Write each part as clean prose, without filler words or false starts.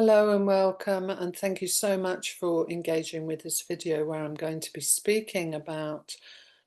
Hello and welcome, and thank you so much for engaging with this video where I'm going to be speaking about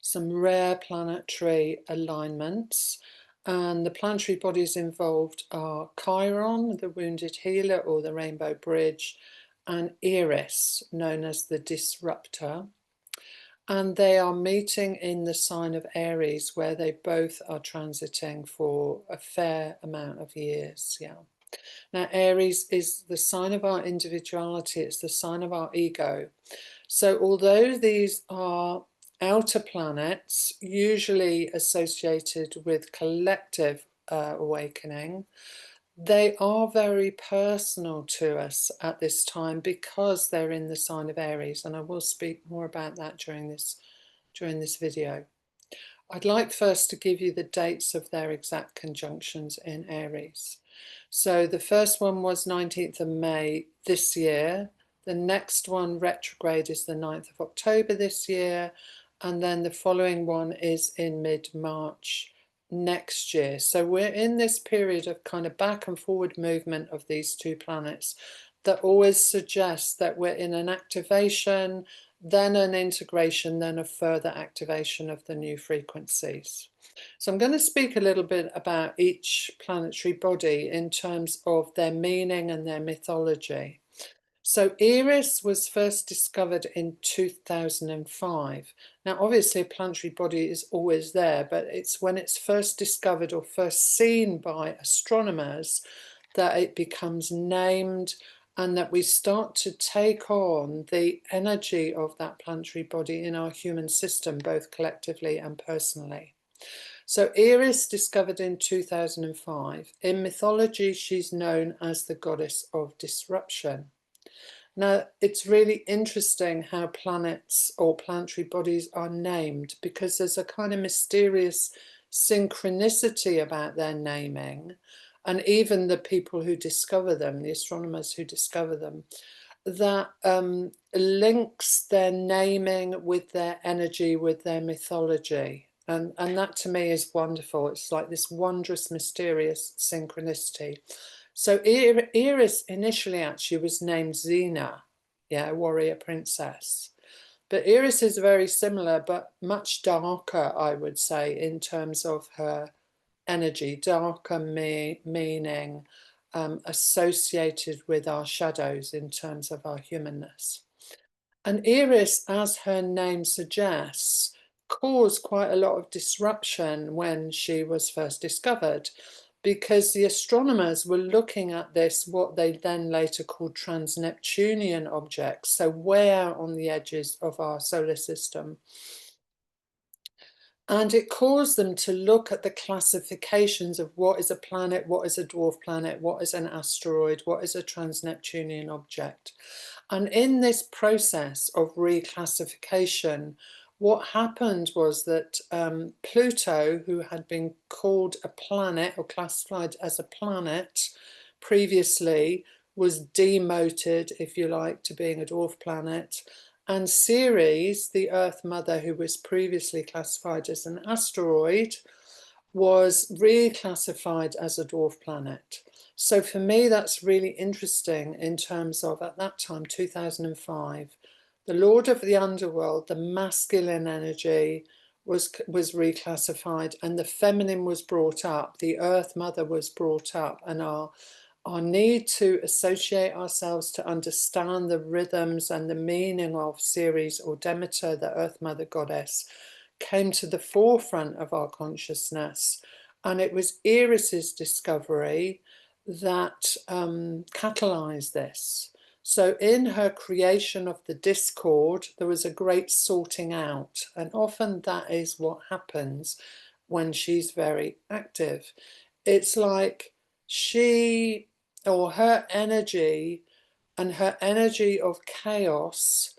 some rare planetary alignments. And the planetary bodies involved are Chiron, the wounded healer or the rainbow bridge, and Eris, known as the disruptor. And they are meeting in the sign of Aries, where they both are transiting for a fair amount of years. Yeah. Now, Aries is the sign of our individuality, it's the sign of our ego. So, although these are outer planets, usually associated with collective awakening, they are very personal to us at this time because they're in the sign of Aries, and I will speak more about that during this video. I'd like first to give you the dates of their exact conjunctions in Aries. So the first one was 19th of May this year. The next one, retrograde, is the 9th of October this year. And then the following one is in mid-March next year. So we're in this period of kind of back and forward movement of these two planets that always suggests that we're in an activation, then an integration, then a further activation of the new frequencies. So I'm going to speak a little bit about each planetary body in terms of their meaning and their mythology. So Eris was first discovered in 2005. Now, obviously, a planetary body is always there, but it's when it's first discovered or first seen by astronomers that it becomes named and that we start to take on the energy of that planetary body in our human system, both collectively and personally. So Eris, discovered in 2005. In mythology, she's known as the goddess of disruption. Now, it's really interesting how planets or planetary bodies are named because there's a kind of mysterious synchronicity about their naming, and even the people who discover them, the astronomers who discover them, that links their naming with their energy, with their mythology. And that to me is wonderful. It's like this wondrous, mysterious synchronicity. So Eris initially actually was named Xena, yeah, a warrior princess. But Eris is very similar, but much darker, I would say, in terms of her energy, darker meaning associated with our shadows in terms of our humanness. And Eris, as her name suggests, caused quite a lot of disruption when she was first discovered, because the astronomers were looking at this, what they then later called trans-Neptunian objects, so way out on the edges of our solar system. And it caused them to look at the classifications of what is a planet, what is a dwarf planet, what is an asteroid, what is a trans-Neptunian object. And in this process of reclassification, what happened was that Pluto, who had been called a planet or classified as a planet previously, was demoted, if you like, to being a dwarf planet. And Ceres, the Earth Mother, who was previously classified as an asteroid, was reclassified as a dwarf planet. So for me, that's really interesting in terms of, at that time, 2005, the Lord of the Underworld, the masculine energy was reclassified and the feminine was brought up, the Earth Mother was brought up, and our need to associate ourselves to understand the rhythms and the meaning of Ceres or Demeter, the Earth Mother goddess, came to the forefront of our consciousness. And it was Eris's discovery that catalyzed this. So in her creation of the discord, there was a great sorting out. And often that is what happens when she's very active. It's like she, or her energy, and her energy of chaos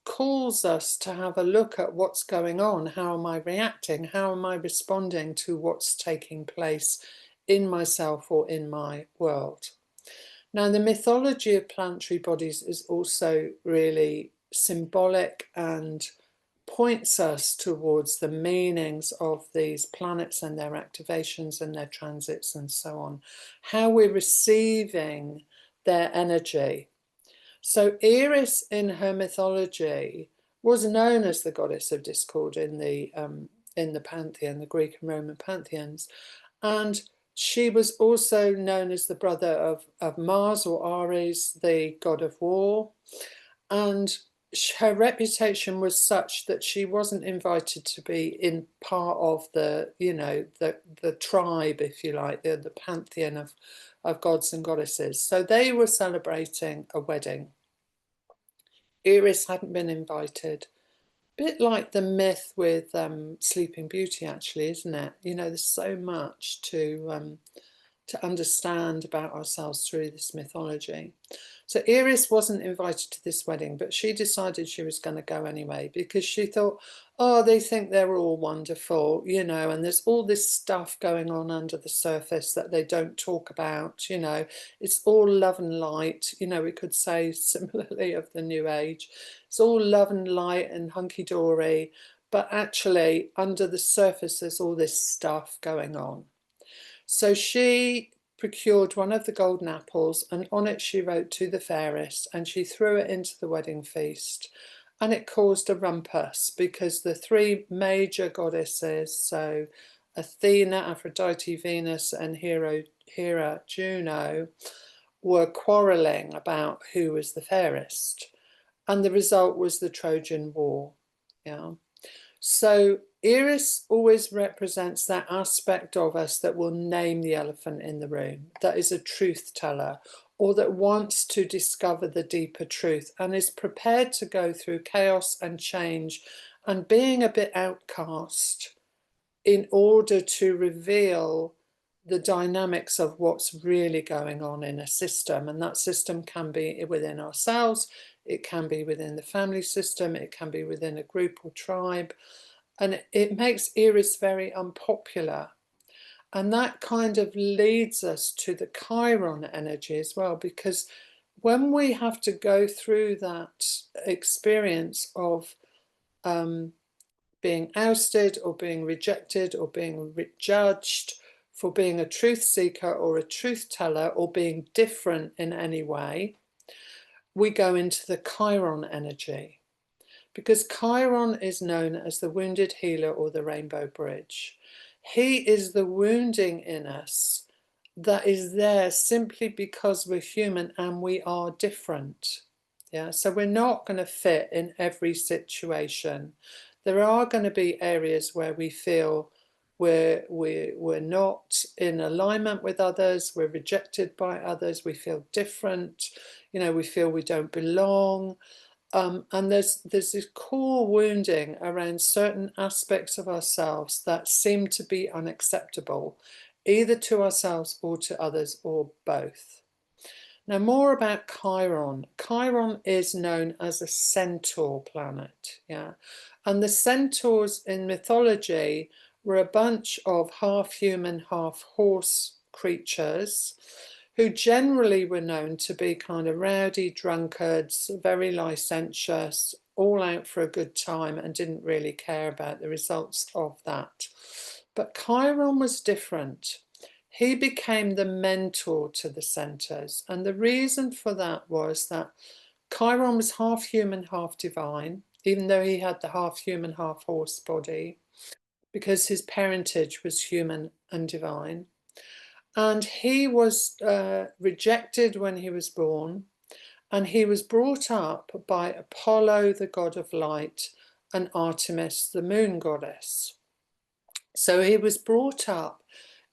calls us to have a look at what's going on. How am I reacting? How am I responding to what's taking place in myself or in my world? Now, the mythology of planetary bodies is also really symbolic and points us towards the meanings of these planets and their activations and their transits and so on. How we're receiving their energy. So Eris in her mythology was known as the goddess of discord in the pantheon, the Greek and Roman pantheons, and she was also known as the brother of Mars, or Ares, the god of war. And her reputation was such that she wasn't invited to be in part of the, you know, the tribe, if you like, the pantheon of gods and goddesses. So they were celebrating a wedding. Eris hadn't been invited. Bit like the myth with Sleeping Beauty, actually, isn't it? You know, there's so much to understand about ourselves through this mythology. So Eris wasn't invited to this wedding, but she decided she was going to go anyway because she thought, oh, they think they're all wonderful, you know, and there's all this stuff going on under the surface that they don't talk about, you know. It's all love and light, you know, we could say similarly of the New Age. It's all love and light and hunky-dory, but actually under the surface there's all this stuff going on. So she procured one of the golden apples, and on it she wrote to the fairest, and she threw it into the wedding feast. And it caused a rumpus because the three major goddesses, so Athena, Aphrodite, Venus, and Hera, Juno, were quarrelling about who was the fairest. And the result was the Trojan War. Yeah. So Eris always represents that aspect of us that will name the elephant in the room, that is a truth teller, or that wants to discover the deeper truth and is prepared to go through chaos and change and being a bit outcast in order to reveal the dynamics of what's really going on in a system. And that system can be within ourselves, it can be within the family system, it can be within a group or tribe. And it makes Eris very unpopular. And that kind of leads us to the Chiron energy as well, because when we have to go through that experience of being ousted or being rejected or being judged for being a truth seeker or a truth teller or being different in any way, we go into the Chiron energy. Because Chiron is known as the wounded healer or the rainbow bridge. He is the wounding in us that is there simply because we're human and we are different. Yeah, so we're not going to fit in every situation. There are going to be areas where we feel we're not in alignment with others, we're rejected by others, we feel different, you know, we feel we don't belong. And there's this core wounding around certain aspects of ourselves that seem to be unacceptable, either to ourselves or to others, or both. Now, more about Chiron. Chiron is known as a centaur planet, yeah. And the centaurs in mythology were a bunch of half human, half horse creatures who generally were known to be kind of rowdy drunkards, very licentious, all out for a good time and didn't really care about the results of that. But Chiron was different. He became the mentor to the centaurs. And the reason for that was that Chiron was half human, half divine, even though he had the half human, half horse body, because his parentage was human and divine. And he was rejected when he was born, and he was brought up by Apollo, the god of light, and Artemis, the moon goddess. So he was brought up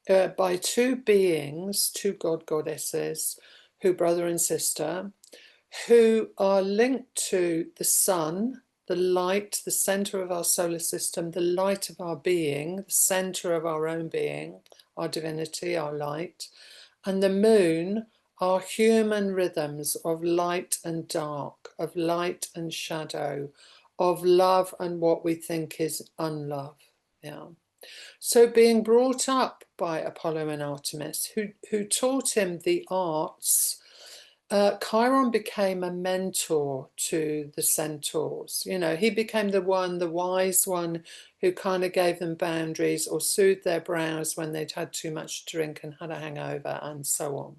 by two beings, two goddesses, who brother and sister, who are linked to the sun, the light, the center of our solar system, the light of our being, the center of our own being, our divinity, our light, and the moon, our human rhythms of light and dark, of light and shadow, of love and what we think is unlove. Yeah. So being brought up by Apollo and Artemis, who taught him the arts, Chiron became a mentor to the centaurs. You know, he became the wise one who kind of gave them boundaries or soothed their brows when they'd had too much to drink and had a hangover and so on.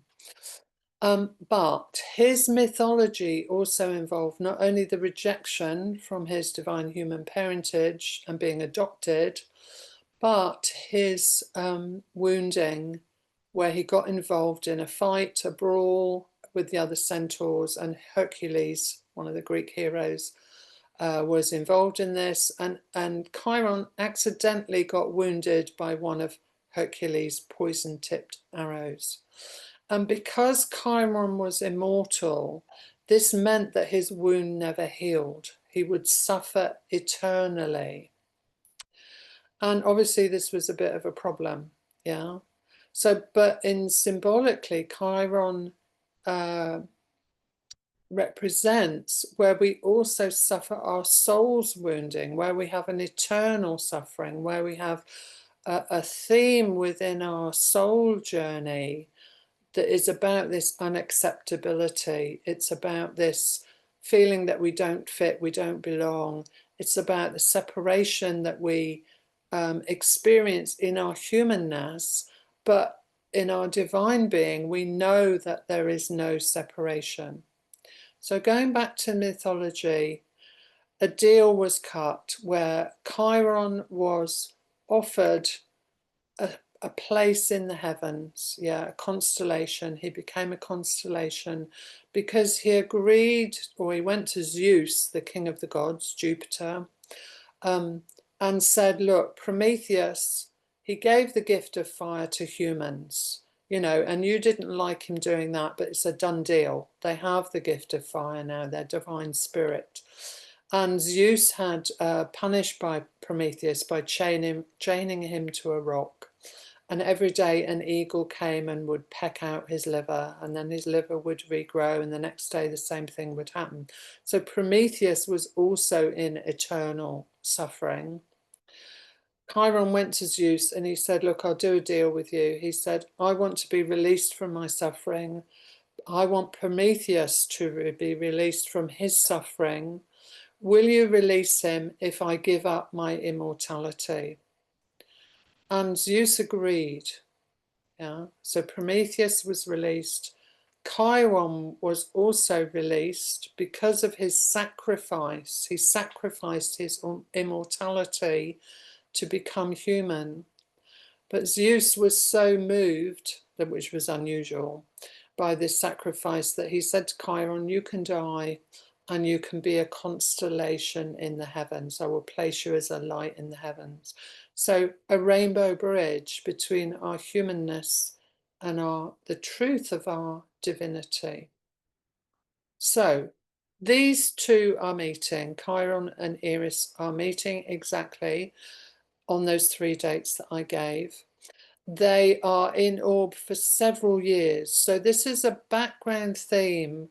But his mythology also involved not only the rejection from his divine human parentage and being adopted, but his wounding, where he got involved in a fight, a brawl with the other centaurs, and Hercules, one of the Greek heroes, was involved in this, and Chiron accidentally got wounded by one of Hercules' poison-tipped arrows. And because Chiron was immortal, this meant that his wound never healed. He would suffer eternally. And obviously this was a bit of a problem, yeah? So, but in symbolically, Chiron represents where we also suffer our soul's wounding, where we have an eternal suffering, where we have a theme within our soul journey that is about this unacceptability. It's about this feeling that we don't fit, we don't belong. It's about the separation that we experience in our humanness, but in our divine being, we know that there is no separation. So going back to mythology, a deal was cut where Chiron was offered a place in the heavens, yeah, a constellation. He became a constellation because he agreed, or he went to Zeus, the king of the gods, Jupiter, and said, look, Prometheus, he gave the gift of fire to humans, you know, and you didn't like him doing that, but it's a done deal. They have the gift of fire now, their divine spirit. And Zeus had punished by Prometheus by chaining him to a rock. And every day an eagle came and would peck out his liver, and then his liver would regrow, and the next day the same thing would happen. So Prometheus was also in eternal suffering. Chiron went to Zeus and he said, look, I'll do a deal with you. He said, I want to be released from my suffering. I want Prometheus to be released from his suffering. Will you release him if I give up my immortality? And Zeus agreed. Yeah. So Prometheus was released. Chiron was also released because of his sacrifice. He sacrificed his immortality to become human. But Zeus was so moved, which was unusual, by this sacrifice that he said to Chiron, you can die and you can be a constellation in the heavens. I will place you as a light in the heavens. So a rainbow bridge between our humanness and the truth of our divinity. So these two are meeting, Chiron and Eris are meeting exactly on those 3 dates that I gave. They are in orb for several years. So this is a background theme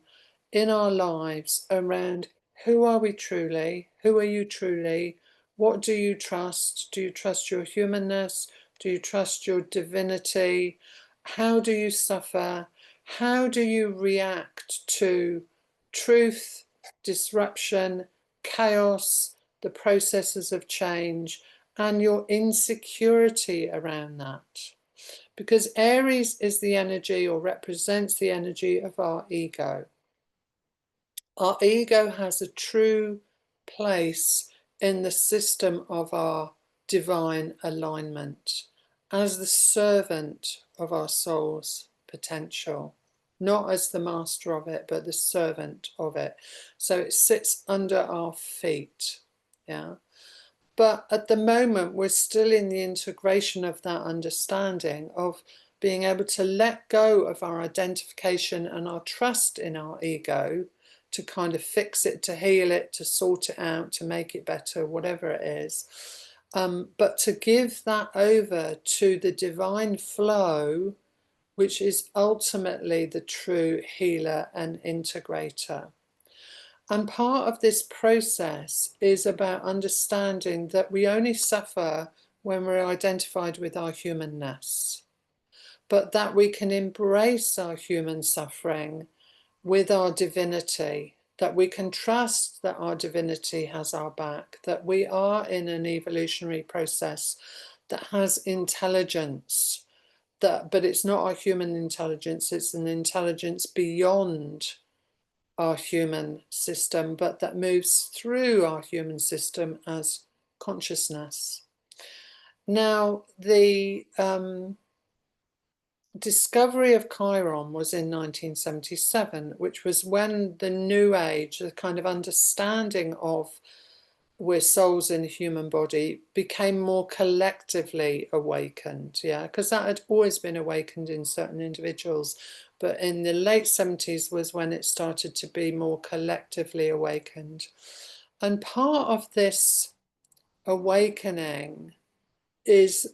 in our lives around who are we truly? Who are you truly? What do you trust? Do you trust your humanness? Do you trust your divinity? How do you suffer? How do you react to truth, disruption, chaos, the processes of change, and your insecurity around that? Because Aries is the energy, or represents the energy, of our ego. Our ego has a true place in the system of our divine alignment as the servant of our soul's potential, not as the master of it, but the servant of it. So it sits under our feet, yeah. But at the moment, we're still in the integration of that understanding of being able to let go of our identification and our trust in our ego to kind of fix it, to heal it, to sort it out, to make it better, whatever it is. But to give that over to the divine flow, which is ultimately the true healer and integrator. And part of this process is about understanding that we only suffer when we're identified with our humanness, but that we can embrace our human suffering with our divinity, that we can trust that our divinity has our back, that we are in an evolutionary process that has intelligence, but it's not our human intelligence, it's an intelligence beyond our human system, but that moves through our human system as consciousness. Now, the discovery of Chiron was in 1977, which was when the New Age, the kind of understanding of we're souls in a human body, became more collectively awakened. Yeah, because that had always been awakened in certain individuals, but in the late 70s was when it started to be more collectively awakened. And part of this awakening is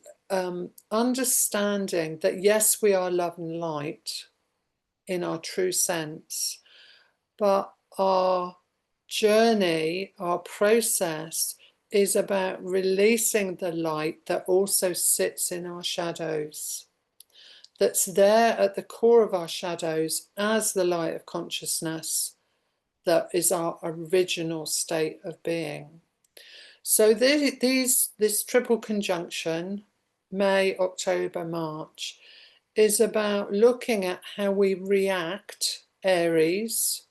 understanding that yes, we are love and light in our true sense, but our journey, our process is about releasing the light that also sits in our shadows, that's there at the core of our shadows as the light of consciousness that is our original state of being. So this triple conjunction, May, October, March, is about looking at how we react, Aries,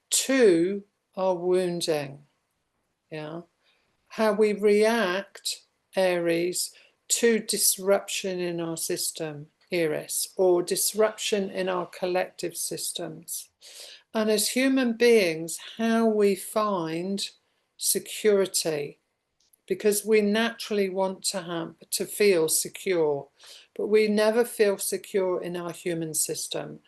to our wounding. Yeah, how we react, Aries, to disruption in our system, Eris, or disruption in our collective systems. And as human beings, how we find security, because we naturally want to feel secure, but we never feel secure in our human system.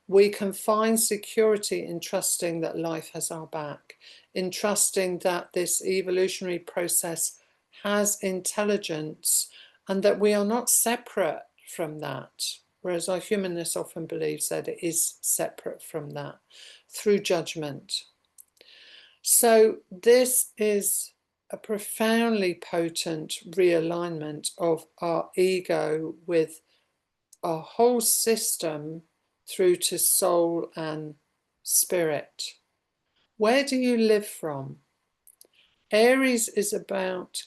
We can find security in trusting that life has our back, in trusting that this evolutionary process has intelligence and that we are not separate from that, whereas our humanness often believes that it is separate from that through judgment. So this is a profoundly potent realignment of our ego with our whole system through to soul and spirit. Where do you live from? Aries is about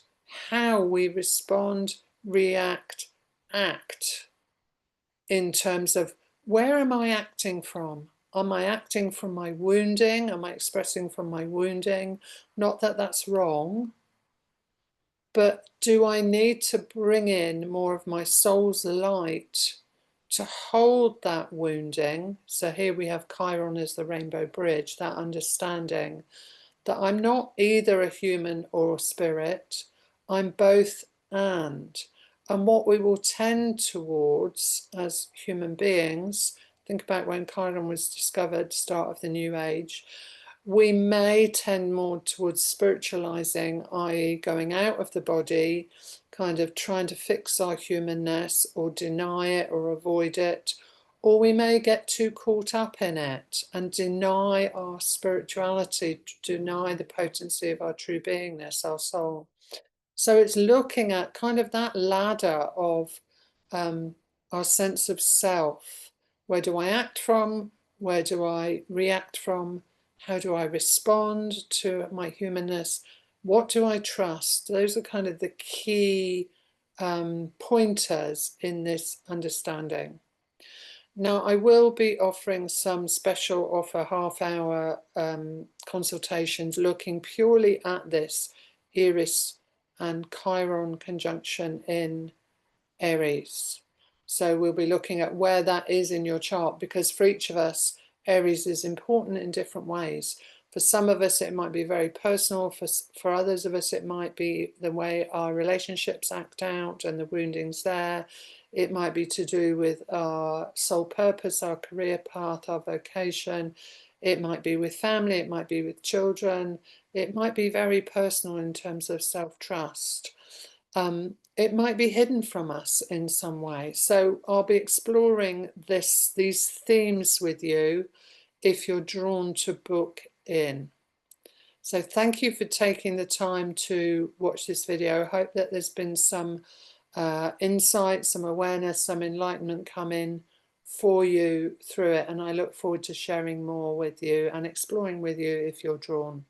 how we respond, react, act in terms of where am I acting from? Am I acting from my wounding? Am I expressing from my wounding? Not that that's wrong, but do I need to bring in more of my soul's light to hold that wounding? So here we have Chiron as the rainbow bridge, that understanding that I'm not either a human or a spirit, I'm both and. And what we will tend towards as human beings, think about when Chiron was discovered, start of the New Age, we may tend more towards spiritualizing, i.e. going out of the body, kind of trying to fix our humanness or deny it or avoid it, or we may get too caught up in it and deny our spirituality, deny the potency of our true beingness, our soul. So it's looking at kind of that ladder of our sense of self. Where do I act from? Where do I react from? How do I respond to my humanness? What do I trust? Those are kind of the key pointers in this understanding. Now, I will be offering some special offer half-hour consultations looking purely at this Eris and Chiron conjunction in Aries. So we'll be looking at where that is in your chart, because for each of us, Aries is important in different ways. For some of us, it might be very personal. For others of us, it might be the way our relationships act out and the woundings there. It might be to do with our soul purpose, our career path, our vocation. It might be with family. It might be with children. It might be very personal in terms of self-trust. It might be hidden from us in some way. So I'll be exploring these themes with you if you're drawn to book in. So thank you for taking the time to watch this video. I hope that there's been some insight, some awareness, some enlightenment come in for you through it. And I look forward to sharing more with you and exploring with you if you're drawn.